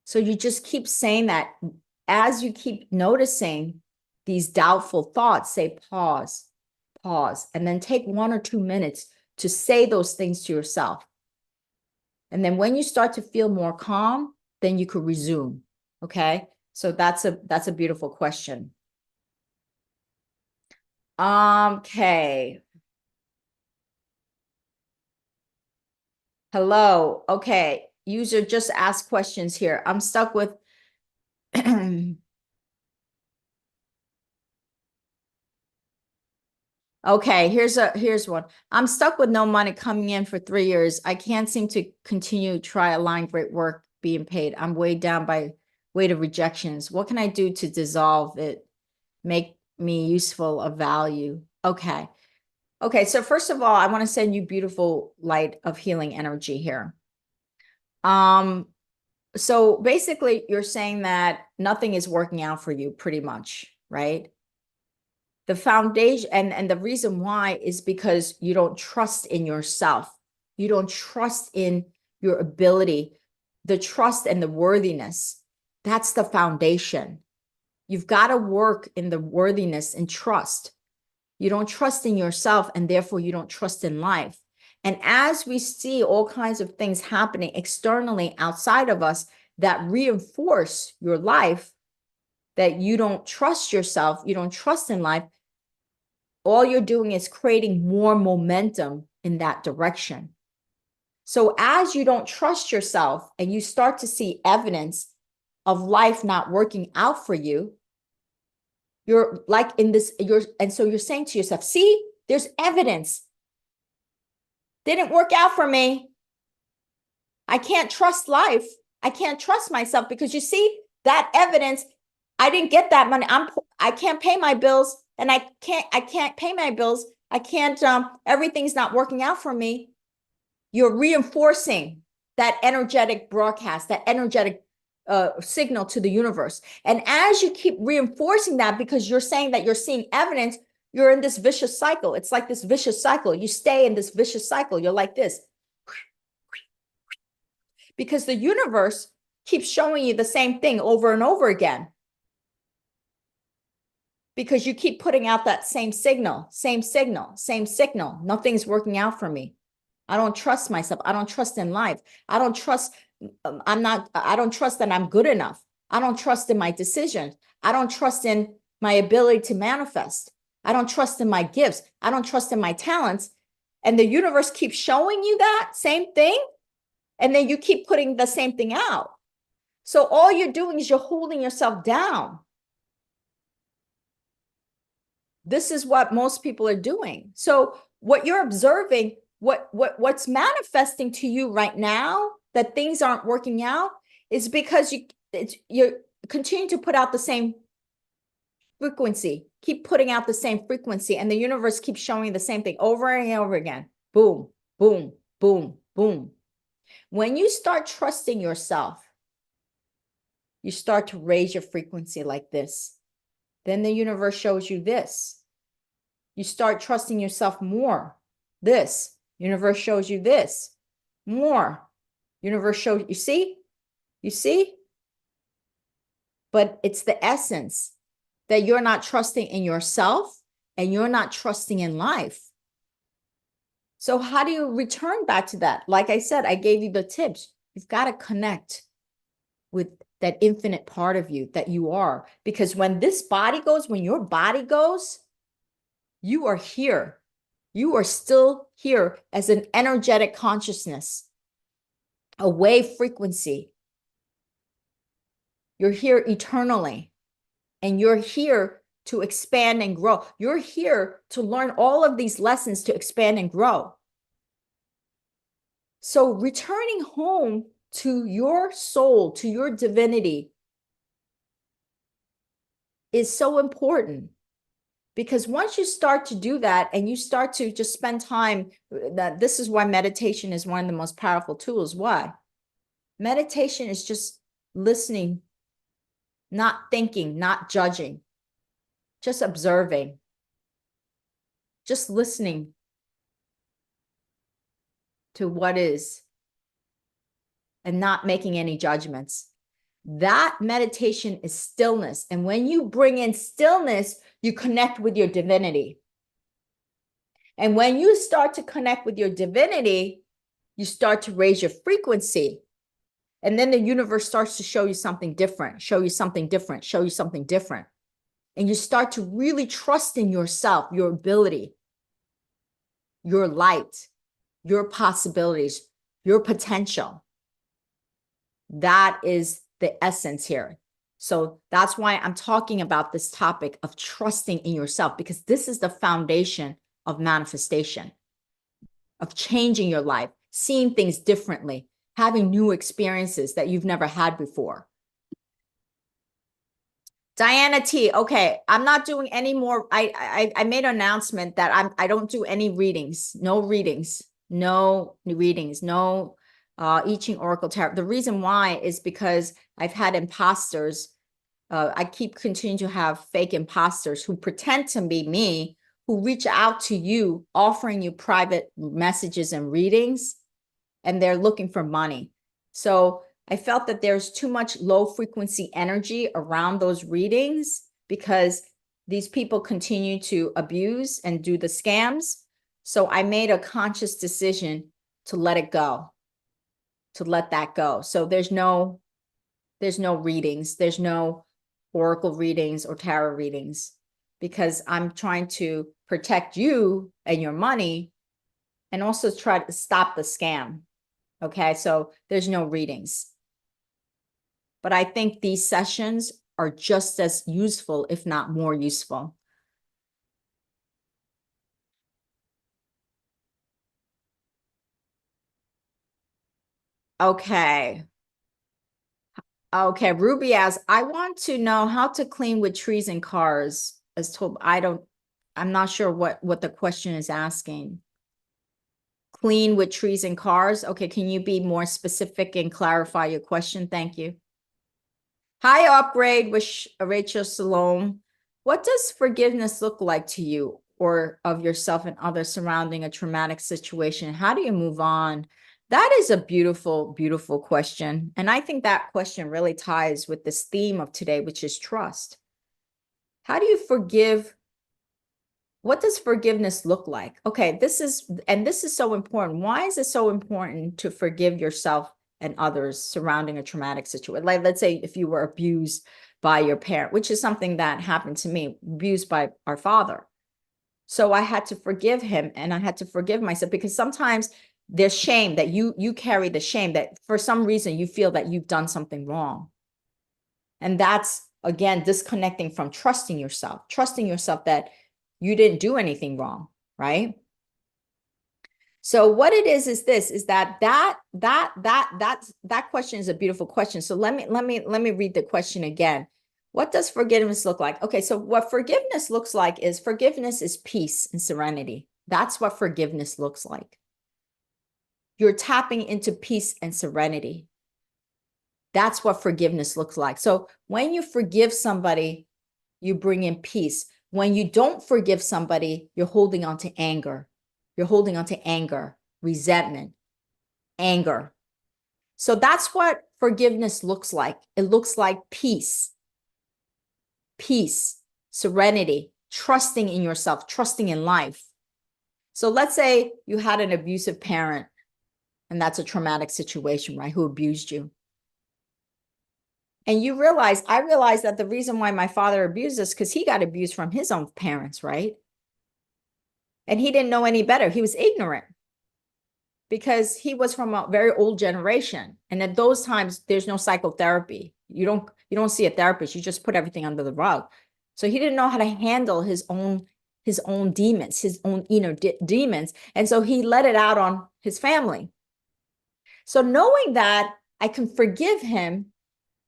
So you just keep saying that. As you keep noticing these doubtful thoughts, say pause, pause, and then take 1 or 2 minutes to say those things to yourself. And then when you start to feel more calm, then you could resume. Okay. So that's a beautiful question. Okay. Hello. Okay. User just ask questions here. I'm stuck with okay, here's one. I'm stuck with no money coming in for 3 years. I can't seem to continue try a line great work being paid. I'm weighed down by weight of rejections. What can I do to dissolve it? Make me useful of value. Okay. Okay, so first of all, I want to send you beautiful light of healing energy here. So basically you're saying that nothing is working out for you pretty much, right? The foundation, and the reason why is because you don't trust in yourself. You don't trust in your ability, the trust and the worthiness. That's the foundation. You've got to work in the worthiness and trust. You don't trust in yourself, and therefore you don't trust in life. And as we see all kinds of things happening externally outside of us that reinforce your life, that you don't trust yourself, you don't trust in life, all you're doing is creating more momentum in that direction. So as you don't trust yourself and you start to see evidence of life not working out for you, you're like in this, and so you're saying to yourself, see, there's evidence. Didn't work out for me. I can't trust life. I can't trust myself because you see that evidence. I didn't get that money. I can't pay my bills, and I can't pay my bills. I can't, everything's not working out for me. You're reinforcing that energetic broadcast, that energetic signal to the universe. And as you keep reinforcing that, because you're saying that you're seeing evidence, you're in this vicious cycle. It's like this vicious cycle. You stay in this vicious cycle. You're like this. Because the universe keeps showing you the same thing over and over again. Because you keep putting out that same signal, same signal, same signal. Nothing's working out for me. I don't trust myself. I don't trust in life. I don't trust, I don't trust that I'm good enough. I don't trust in my decisions. I don't trust in my ability to manifest. I don't trust in my gifts. I don't trust in my talents. And the universe keeps showing you that same thing. And then you keep putting the same thing out. So all you're doing is you're holding yourself down. This is what most people are doing. So what you're observing, what's manifesting to you right now, that things aren't working out, is because you're continuing to put out the same frequency, keep putting out the same frequency, and the universe keeps showing the same thing over and over again. Boom, boom, boom, boom. When you start trusting yourself, you start to raise your frequency like this. Then the universe shows you this. You start trusting yourself more. This. Universe shows you this. More. Universe shows you. See? You see? But it's the essence that you're not trusting in yourself and you're not trusting in life. So how do you return back to that? Like I said, I gave you the tips. You've got to connect with that infinite part of you that you are. Because when this body goes, when your body goes, you are here. You are still here as an energetic consciousness, a wave frequency. You're here eternally, and you're here to expand and grow. You're here to learn all of these lessons to expand and grow. So returning home to your soul, to your divinity, is so important. Because once you start to do that and you start to just spend time, this is why meditation is one of the most powerful tools. Why? Meditation is just listening, not thinking, not judging, just observing, just listening to what is and not making any judgments. That meditation is stillness. And when you bring in stillness, you connect with your divinity. And when you start to connect with your divinity, you start to raise your frequency. And then the universe starts to show you something different, show you something different, show you something different. And you start to really trust in yourself, your ability, your light, your possibilities, your potential. That is the essence here. So that's why I'm talking about this topic of trusting in yourself, because this is the foundation of manifestation, of changing your life, seeing things differently, having new experiences that you've never had before. Diana T, okay, I'm not doing any more. I made an announcement that I don't do any readings, no readings, no readings, no I Ching Oracle Tarot. The reason why is because I've had imposters I keep continuing to have fake imposters who pretend to be me, who reach out to you, offering you private messages and readings, and they're looking for money. So I felt that there's too much low frequency energy around those readings because these people continue to abuse and do the scams. So I made a conscious decision to let it go, to let that go. So there's no readings, there's no oracle readings or tarot readings, because I'm trying to protect you and your money and also try to stop the scam. Okay, so there's no readings. But I think these sessions are just as useful, if not more useful. Okay. Okay, Ruby asks, I want to know how to clean with trees and cars. As told, I'm not sure what the question is asking. Clean with trees and cars. Okay, can you be more specific and clarify your question? Thank you. Hi, Upgrade with Rachel Salome. What does forgiveness look like to you or of yourself and others surrounding a traumatic situation? How do you move on? That is a beautiful, beautiful question. And I think that question really ties with this theme of today, which is trust. How do you forgive? What does forgiveness look like? Okay, this is so important. Why is it so important to forgive yourself and others surrounding a traumatic situation? Like, let's say if you were abused by your parent, which is something that happened to me, abused by our father. So I had to forgive him and I had to forgive myself, because sometimes there's shame that you carry, the shame that for some reason you feel that you've done something wrong. And that's, again, disconnecting from trusting yourself that you didn't do anything wrong, right? So what it is this, is that question is a beautiful question. So let me read the question again. What does forgiveness look like? Okay, so what forgiveness looks like is peace and serenity. That's what forgiveness looks like. You're tapping into peace and serenity. That's what forgiveness looks like. So when you forgive somebody, you bring in peace. When you don't forgive somebody, you're holding on to anger. You're holding on to anger, resentment, anger. So that's what forgiveness looks like. It looks like peace, serenity, trusting in yourself, trusting in life. So let's say you had an abusive parent, and that's a traumatic situation, right? Who abused you. And I realized that the reason why my father abused us, because he got abused from his own parents, right? And he didn't know any better. He was ignorant because he was from a very old generation. And at those times, there's no psychotherapy. You don't see a therapist. You just put everything under the rug. So he didn't know how to handle his own demons, his own inner demons. And so he let it out on his family. So knowing that, I can forgive him.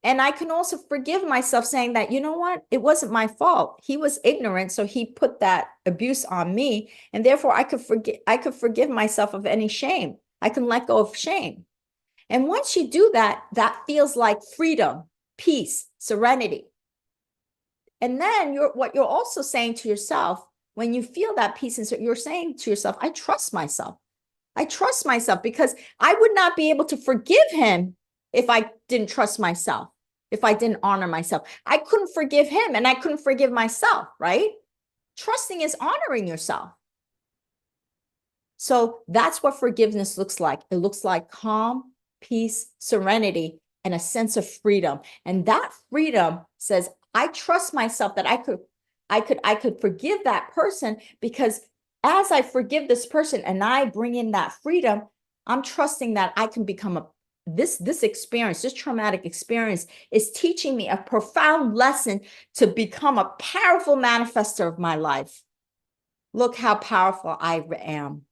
And I can also forgive myself, saying that, you know what? It wasn't my fault. He was ignorant. So he put that abuse on me. And therefore I could forgive myself of any shame. I can let go of shame. And once you do that, that feels like freedom, peace, serenity. And then what you're also saying to yourself, when you feel that peace, and so you're saying to yourself, I trust myself. I trust myself, because I would not be able to forgive him if I didn't trust myself, if I didn't honor myself. I couldn't forgive him and I couldn't forgive myself, right? Trusting is honoring yourself. So that's what forgiveness looks like. It looks like calm, peace, serenity, and a sense of freedom. And that freedom says, I trust myself that I could forgive that person, because as I forgive this person and I bring in that freedom, I'm trusting that I can become this experience, this traumatic experience is teaching me a profound lesson to become a powerful manifester of my life. Look how powerful I am.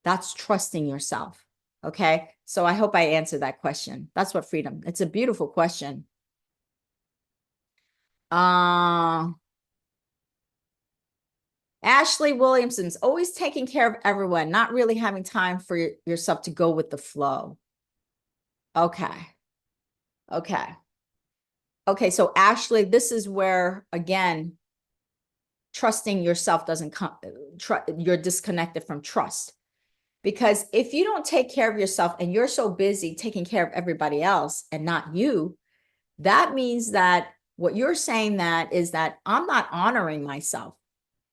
That's trusting yourself. Okay. So I hope I answered that question. That's what freedom. It's a beautiful question. Ashley Williamson's always taking care of everyone, not really having time for yourself to go with the flow. Okay. Okay. Okay, so Ashley, this is where, again, trusting yourself doesn't come, you're disconnected from trust. Because if you don't take care of yourself and you're so busy taking care of everybody else and not you, that means that what you're saying that is that I'm not honoring myself.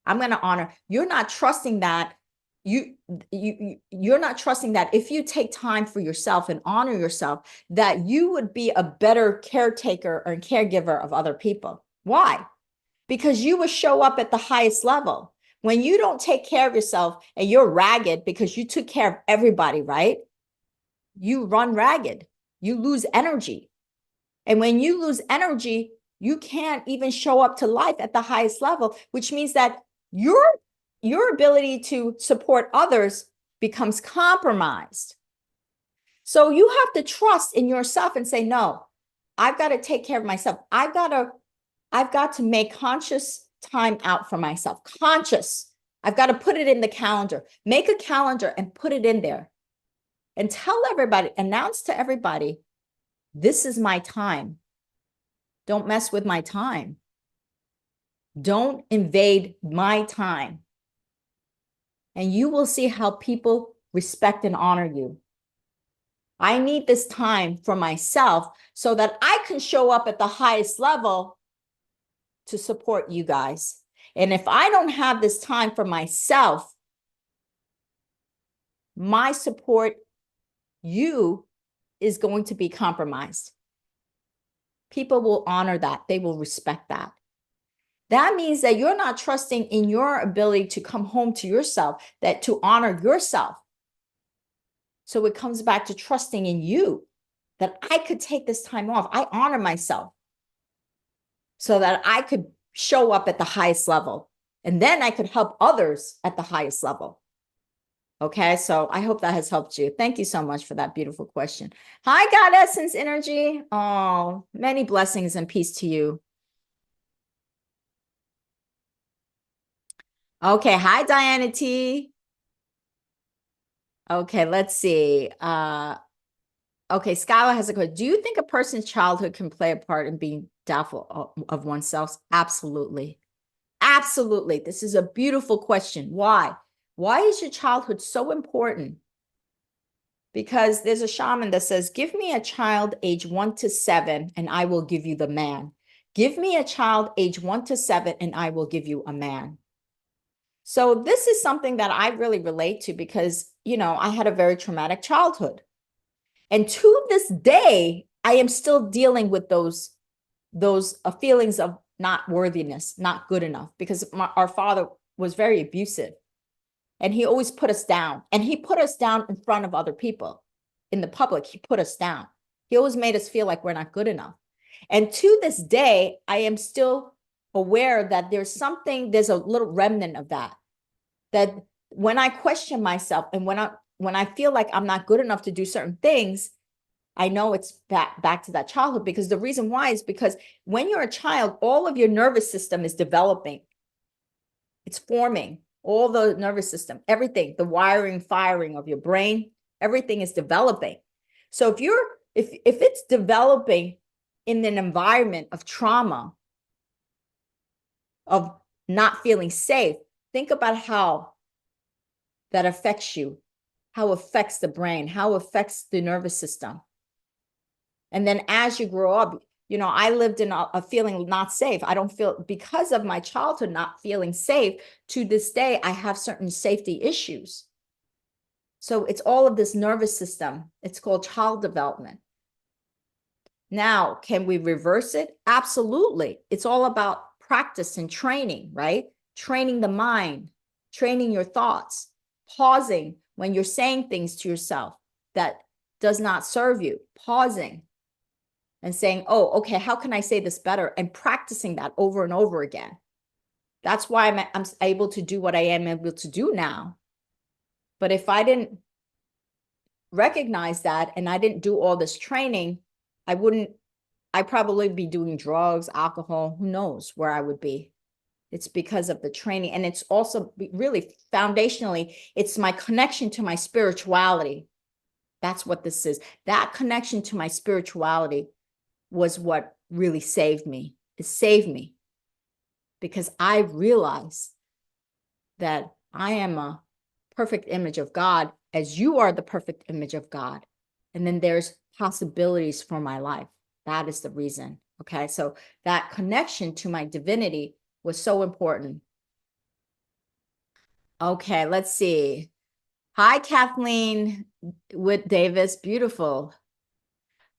I'm going to honor, you're not trusting that you're not trusting that if you take time for yourself and honor yourself, that you would be a better caretaker or caregiver of other people. Why? Because you will show up at the highest level. When you don't take care of yourself and you're ragged because you took care of everybody, right? You run ragged, you lose energy. And when you lose energy, you can't even show up to life at the highest level, which means that your ability to support others becomes compromised. So you have to trust in yourself and say, no, I've got to take care of myself. I've got to make conscious time out for myself. Conscious. I've got to put it in the calendar. Make a calendar and put it in there. And tell everybody, announce to everybody, this is my time. Don't mess with my time. Don't invade my time. And you will see how people respect and honor you. I need this time for myself so that I can show up at the highest level to support you guys. And if I don't have this time for myself, my support you is going to be compromised. People will honor that. They will respect that. That means that you're not trusting in your ability to come home to yourself, that to honor yourself. So it comes back to trusting in you, that I could take this time off. I honor myself so that I could show up at the highest level. And then I could help others at the highest level. Okay, so I hope that has helped you. Thank you so much for that beautiful question. Hi, God Essence Energy. Oh, many blessings and peace to you. Okay, hi, Diana T. Okay, let's see. Okay, Skylar has a question. Do you think a person's childhood can play a part in being doubtful of oneself? Absolutely. Absolutely. This is a beautiful question. Why? Why is your childhood so important? Because there's a shaman that says, give me a child age 1 to 7 and I will give you the man. Give me a child age 1 to 7 and I will give you a man. So this is something that I really relate to because, I had a very traumatic childhood. And to this day, I am still dealing with those feelings of not worthiness, not good enough, because our father was very abusive. And he always put us down. And he put us down in front of other people. In the public, he put us down. He always made us feel like we're not good enough. And to this day, I am still aware that there's a little remnant of that. That when I question myself and when I feel like I'm not good enough to do certain things, I know it's back to that childhood, because the reason why is because when you're a child, all of your nervous system is developing. It's forming. All the nervous system, everything, the wiring, firing of your brain, everything is developing. So if it's developing in an environment of trauma, of not feeling safe, think about how that affects you, how it affects the brain, how it affects the nervous system. And then as you grow up, I lived in a feeling not safe. I don't feel, because of my childhood not feeling safe, to this day, I have certain safety issues. So it's all of this nervous system. It's called child development. Now, can we reverse it? Absolutely. It's all about practice and training, right? Training the mind, training your thoughts, pausing when you're saying things to yourself that does not serve you, pausing and saying, oh, okay, how can I say this better? And practicing that over and over again. That's why I'm able to do what I am able to do now. But if I didn't recognize that and I didn't do all this training, I'd probably be doing drugs, alcohol, who knows where I would be. It's because of the training. And it's also really foundationally, it's my connection to my spirituality. That's what this is. That connection to my spirituality was what really saved me. It saved me because I realized that I am a perfect image of God, as you are the perfect image of God. And then there's possibilities for my life. That is the reason. Okay. So that connection to my divinity was so important. Okay. Let's see. Hi, Kathleen Whit Davis. Beautiful.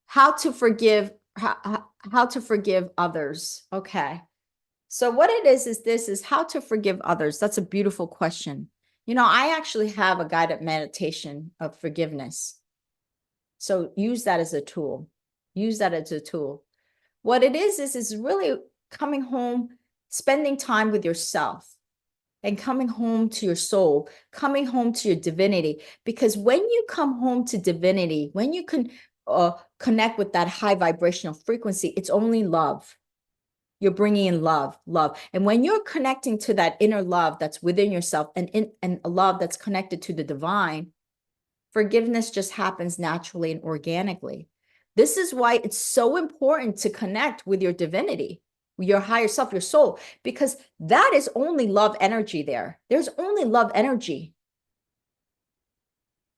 How to forgive, how to forgive others. Okay. So what it is this is how to forgive others. That's a beautiful question. You know, I actually have a guided meditation of forgiveness. So use that as a tool. Use that as a tool. What it is really coming home, spending time with yourself and coming home to your soul, coming home to your divinity. Because when you come home to divinity, when you can connect with that high vibrational frequency, it's only love. You're bringing in love. And when you're connecting to that inner love that's within yourself and a love that's connected to the divine, forgiveness just happens naturally and organically. This is why it's so important to connect with your divinity, with your higher self, your soul, because that is only love energy there. There's only love energy.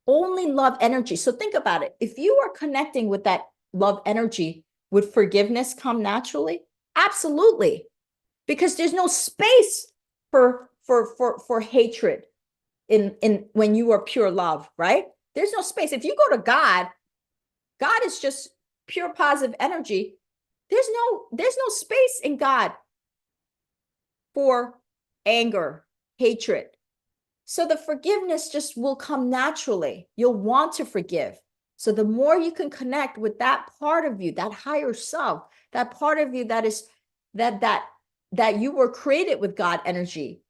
Only love energy. So think about it. If you are connecting with that love energy, would forgiveness come naturally? Absolutely. Because there's no space for hatred in when you are pure love, right? There's no space. If you go to God, God is just pure positive energy. There's no space in God for anger, hatred. So the forgiveness just will come naturally. You'll want to forgive. So the more you can connect with that part of you, that higher self, that part of you that is that you were created with God energy,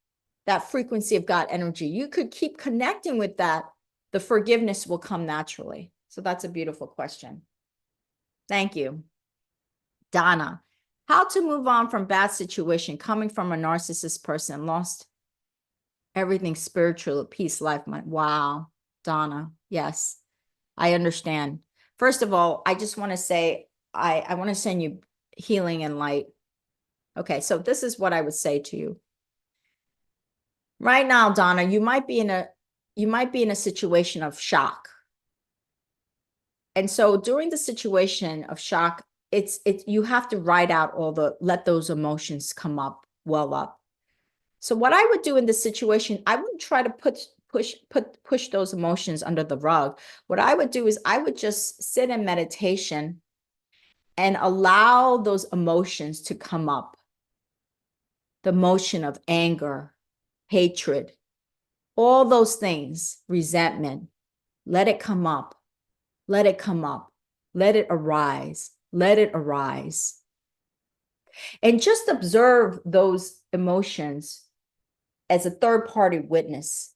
that frequency of God energy, you could keep connecting with that. The forgiveness will come naturally. So that's a beautiful question. Thank you. Donna, how to move on from bad situation coming from a narcissist person, lost everything spiritual, peace, life, mind. Wow, Donna. Yes, I understand. First of all, I just want to say, I want to send you healing and light. Okay, so this is what I would say to you. Right now, Donna, you might be in a situation of shock. And so during the situation of shock, you have to write out let those emotions come up, well up. So what I would do in this situation, I wouldn't try to push those emotions under the rug. What I would do is I would just sit in meditation and allow those emotions to come up. The emotion of anger, hatred, all those things, resentment, let it come up. Let it come up. Let it arise. Let it arise. And just observe those emotions as a third-party witness.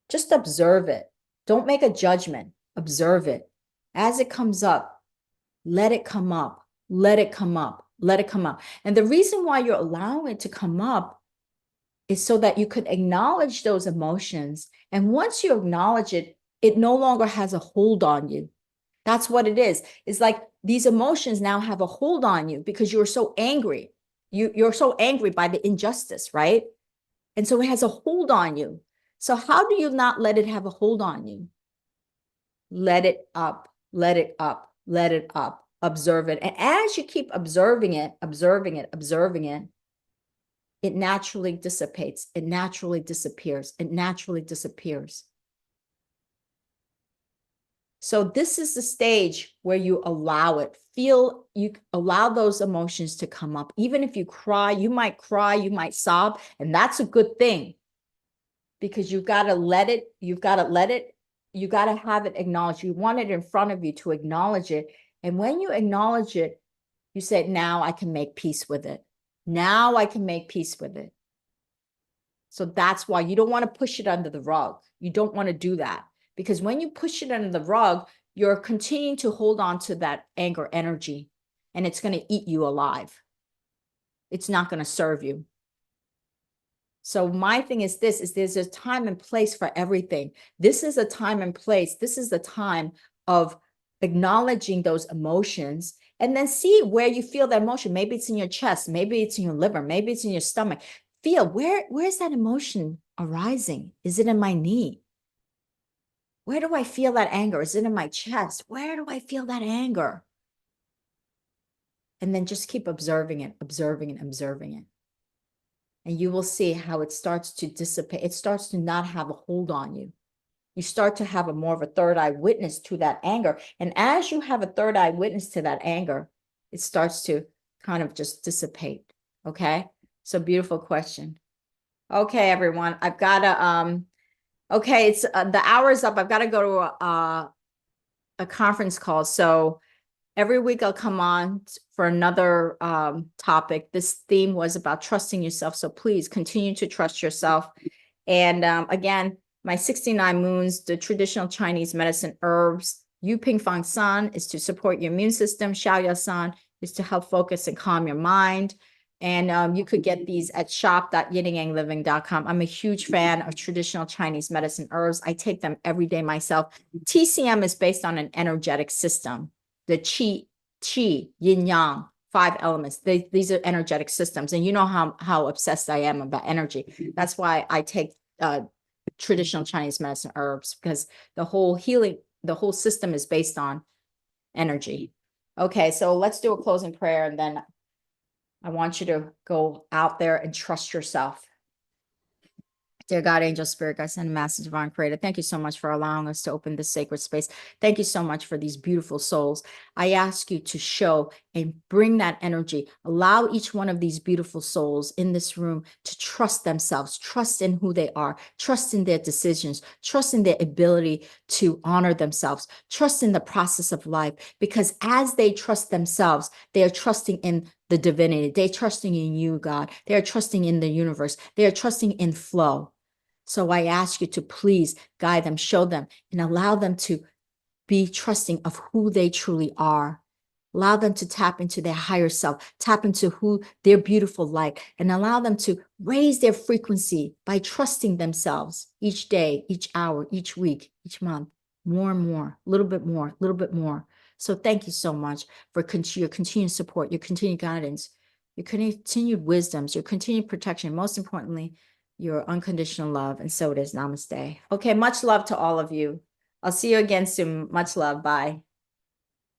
Just observe it. Don't make a judgment. Observe it. As it comes up, let it come up. Let it come up. Let it come up. And the reason why you're allowing it to come up is so that you could acknowledge those emotions. And once you acknowledge it, it no longer has a hold on you. That's what it is. It's like these emotions now have a hold on you because you're so angry. You're so angry by the injustice, right? And so it has a hold on you. So how do you not let it have a hold on you? Let it up, let it up, let it up, observe it. And as you keep observing it, it naturally dissipates. It naturally disappears. It naturally disappears. So this is the stage where you allow it. You allow those emotions to come up. Even if you cry, you might sob, and that's a good thing. Because you've got to let it, you got to have it acknowledged. You want it in front of you to acknowledge it. And when you acknowledge it, you say, now I can make peace with it. Now I can make peace with it. So that's why you don't want to push it under the rug. You don't want to do that. Because when you push it under the rug, you're continuing to hold on to that anger energy, and it's going to eat you alive. It's not going to serve you. So my thing is there's a time and place for everything. This is a time and place. This is the time of acknowledging those emotions, and then see where you feel that emotion. Maybe it's in your chest, maybe it's in your liver, maybe it's in your stomach. Feel where's that emotion arising? Is it in my knee? Where do I feel that anger? Is it in my chest? Where do I feel that anger? And then just keep observing it, observing it, observing it. And you will see how it starts to dissipate. It starts to not have a hold on you. You start to have a more of a third eye witness to that anger. And as you have a third eye witness to that anger, it starts to kind of just dissipate. Okay. So beautiful question. Okay, everyone. I've got to, okay, it's the hour is up. I've got to go to a conference call. So every week I'll come on for another topic. This theme was about trusting yourself. So please continue to trust yourself. And again, my 69 moons, the traditional Chinese medicine herbs, Yu Ping Fang San is to support your immune system. Xiaoya San is to help focus and calm your mind. And you could get these at shop.yinyangliving.com. I'm a huge fan of traditional Chinese medicine herbs. I take them every day myself. TCM is based on an energetic system. The qi, yin yang, 5 elements. These are energetic systems. And you know how obsessed I am about energy. That's why I take traditional Chinese medicine herbs, because the whole healing, the whole system is based on energy. Okay, so let's do a closing prayer, and then I want you to go out there and trust yourself. Dear God, angel, spirit, God, send a master divine creator. Thank you so much for allowing us to open this sacred space. Thank you so much for these beautiful souls. I ask you to show and bring that energy. Allow each one of these beautiful souls in this room to trust themselves, trust in who they are, trust in their decisions, trust in their ability to honor themselves, trust in the process of life. Because as they trust themselves, they are trusting in the divinity. They're trusting in you, God. They are trusting in the universe. They are trusting in flow. So I ask you to please guide them, show them, and allow them to be trusting of who they truly are. Allow them to tap into their higher self, tap into who their beautiful light, and allow them to raise their frequency by trusting themselves each day, each hour, each week, each month, more and more, a little bit more, a little bit more. So thank you so much for your continued support, your continued guidance, your continued wisdoms, your continued protection, most importantly, your unconditional love. And so it is. Namaste. Okay, much love to all of you. I'll see you again soon. Much love. Bye.